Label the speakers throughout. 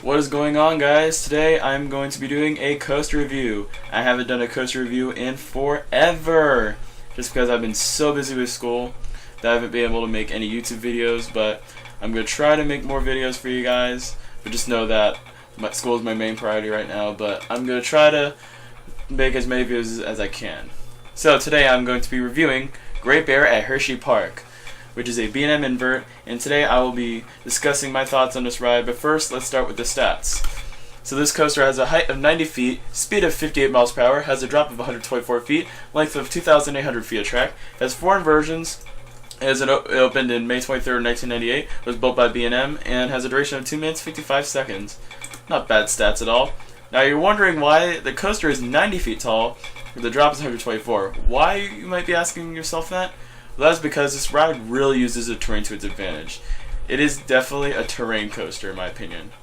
Speaker 1: What is going on, guys? Today I'm going to be doing a coaster review. I haven't done a coaster review in forever, just because I've been so busy with school that I haven't been able to make any YouTube videos, but I'm going to try to make more videos for you guys, but just know that school is my main priority right now, but I'm going to try to make as many videos as I can. So today I'm going to be reviewing Great Bear at Hersheypark, which is a B&M Invert, and today I will be discussing my thoughts on this ride, but first let's start with the stats. So this coaster has a height of 90 feet, speed of 58 miles per hour, has a drop of 124 feet, length of 2,800 feet of track, has 4 inversions, it opened in May 23rd, 1998, was built by B&M, and has a duration of 2 minutes 55 seconds. Not bad stats at all. Now you're wondering why the coaster is 90 feet tall, the drop is 124. Why, you might be asking yourself that? Well, that's because this ride really uses the terrain to its advantage. It is definitely a terrain coaster, in my opinion.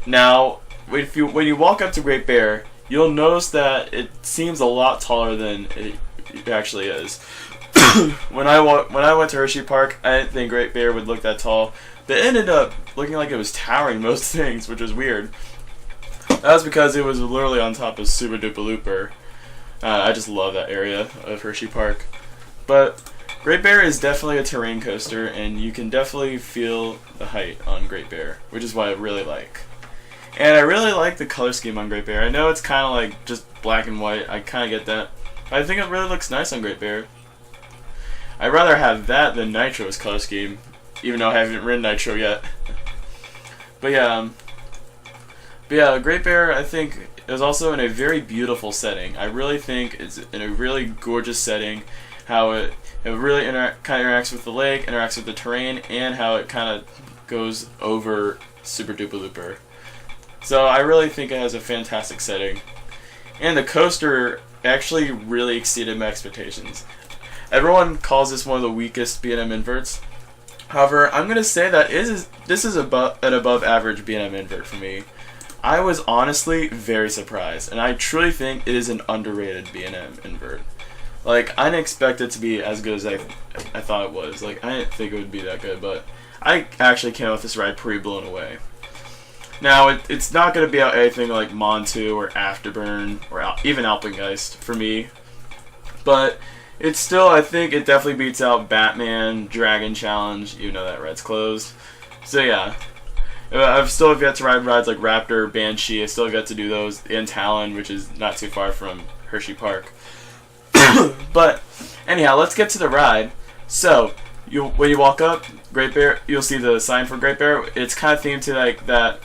Speaker 1: Now, when you walk up to Great Bear, you'll notice that it seems a lot taller than it actually is. When I went to Hersheypark, I didn't think Great Bear would look that tall. But it ended up looking like it was towering most things, which was weird. That was because it was literally on top of Super Duper Looper. I just love that area of Hersheypark. But Great Bear is definitely a terrain coaster, and you can definitely feel the height on Great Bear, which is what I really like. And I really like the color scheme on Great Bear. I know it's kind of like just black and white, I kind of get that, but I think it really looks nice on Great Bear. I'd rather have that than Nitro's color scheme, even though I haven't ridden Nitro yet. But yeah, Great Bear, I think, is also in a very beautiful setting. I really think it's in a really gorgeous setting, how it really kind of interacts with the lake, interacts with the terrain, and how it kind of goes over Super Duper Looper. So I really think it has a fantastic setting. And the coaster actually really exceeded my expectations. Everyone calls this one of the weakest B&M inverts. However, I'm going to say that this is an above average B&M invert for me. I was honestly very surprised, and I truly think it is an underrated B&M invert. Like, I didn't expect it to be as good as I thought it was. Like, I didn't think it would be that good, but I actually came off this ride pretty blown away. Now, it's not going to be out anything like Montu or Afterburn or even Alpengeist for me, but it's still, I think it definitely beats out Batman, Dragon Challenge, even though that ride's closed. So yeah, I've still yet to ride rides like Raptor, Banshee. I still got to do those, and Talon, which is not too far from Hersheypark. But anyhow, let's get to the ride. So when you walk up Great Bear, you'll see the sign for Great Bear. It's kind of themed to like that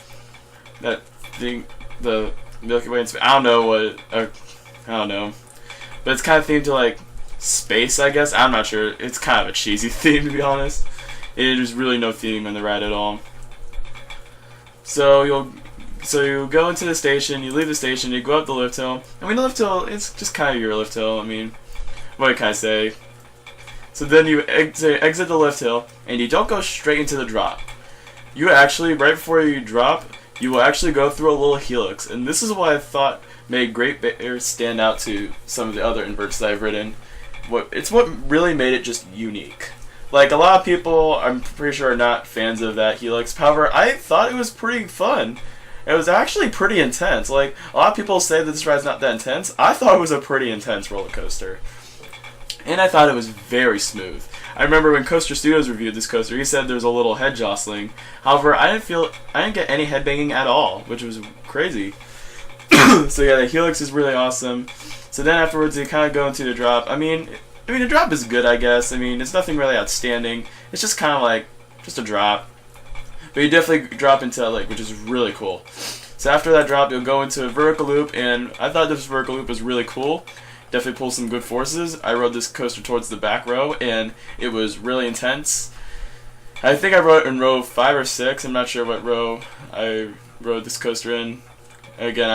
Speaker 1: thing, the Milky Way. I don't know, but it's kind of themed to like space, I guess. I'm not sure. It's kind of a cheesy theme, to be honest. There's really no theme in the ride at all. So you go into the station, you leave the station, you go up the lift hill. I mean, the lift hill, it's just kind of your lift hill. I mean, what can I say? So then you exit the lift hill, and you don't go straight into the drop. You actually, right before you drop, you will actually go through a little helix. And this is what I thought made Great Bear stand out to some of the other inverts that I've ridden. It's what really made it just unique. Like, a lot of people, I'm pretty sure, are not fans of that helix. However, I thought it was pretty fun. It was actually pretty intense. Like, a lot of people say that this ride's not that intense. I thought it was a pretty intense roller coaster. And I thought it was very smooth. I remember when Coaster Studios reviewed this coaster, he said there was a little head jostling. However, I didn't get any head banging at all, which was crazy. So yeah, the helix is really awesome. So then afterwards, you kind of go into the drop. I mean, the drop is good, I guess. I mean, it's nothing really outstanding. It's just kind of like, just a drop. But you definitely drop into that lake, which is really cool. So after that drop, you'll go into a vertical loop, and I thought this vertical loop was really cool. Definitely pulls some good forces. I rode this coaster towards the back row, and it was really intense. I think I rode in row 5 or 6. I'm not sure what row I rode this coaster in. Again,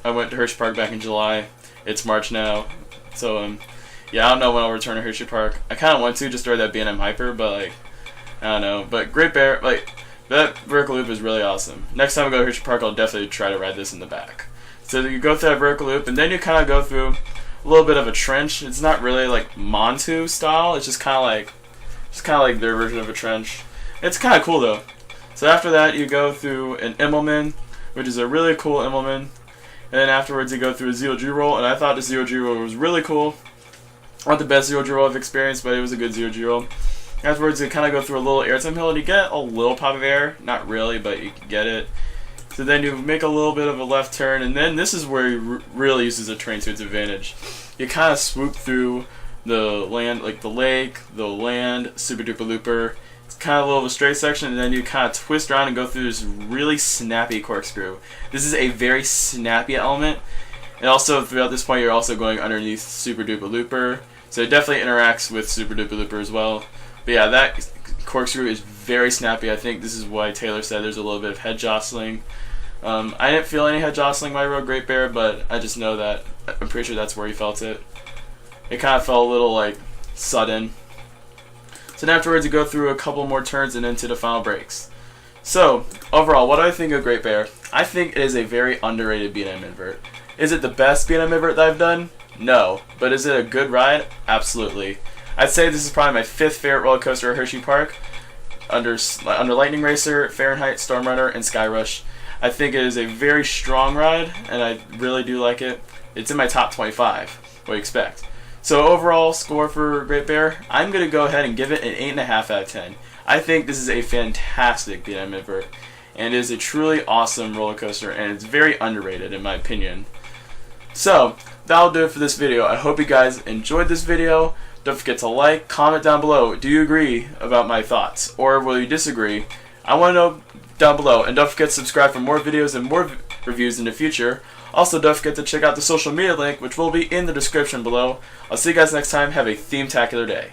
Speaker 1: I went to Hersheypark back in July. It's March now. So, yeah, I don't know when I'll return to Hersheypark. I kind of want to just during that B&M Hyper, but, like, I don't know. But Great Bear, like, that vertical loop is really awesome. Next time I go to Hersheypark, I'll definitely try to ride this in the back. So you go through that vertical loop, and then you kind of go through a little bit of a trench. It's not really like Montu style. It's just kind of like their version of a trench. It's kind of cool though. So after that, you go through an Immelman, which is a really cool implement. And then afterwards you go through a 0G roll, and I thought the 0G roll was really cool. Not the best 0G roll I've experienced, but it was a good 0G roll. Afterwards you kind of go through a little airtime hill, and you get a little pop of air. Not really, but you can get it. So then you make a little bit of a left turn, and then this is where he really uses the train to its advantage. You kind of swoop through the land, like the lake, the land, super duper looper. It's kind of a little of a straight section, and then you kind of twist around and go through this really snappy corkscrew. This is a very snappy element, and also throughout this point you're also going underneath super duper looper, so it definitely interacts with super duper looper as well. But yeah, that corkscrew is very snappy. I think this is why Taylor said there's a little bit of head jostling. I didn't feel any head jostling when I rode Great Bear, but I just know that I'm pretty sure that's where he felt it. It kind of felt a little like sudden. So then afterwards you go through a couple more turns and into the final breaks. So overall, what do I think of Great Bear? I think it is a very underrated B&M Invert. Is it the best B&M Invert that I've done? No. But is it a good ride? Absolutely. I'd say this is probably my 5th favorite roller coaster at Hersheypark, under Lightning Racer, Fahrenheit, Storm Runner, and Sky Rush. I think it is a very strong ride, and I really do like it. It's in my top 25. What do you expect? So overall score for Great Bear, I'm going to go ahead and give it an 8.5 out of 10. I think this is a fantastic B&M Invert, and it is a truly awesome roller coaster, and it's very underrated in my opinion. So that'll do it for this video. I hope you guys enjoyed this video. Don't forget to like, comment down below. Do you agree about my thoughts, or will you disagree? I want to know down below, and don't forget to subscribe for more videos and more reviews in the future. Also, don't forget to check out the social media link, which will be in the description below. I'll see you guys next time. Have a theme-tacular day.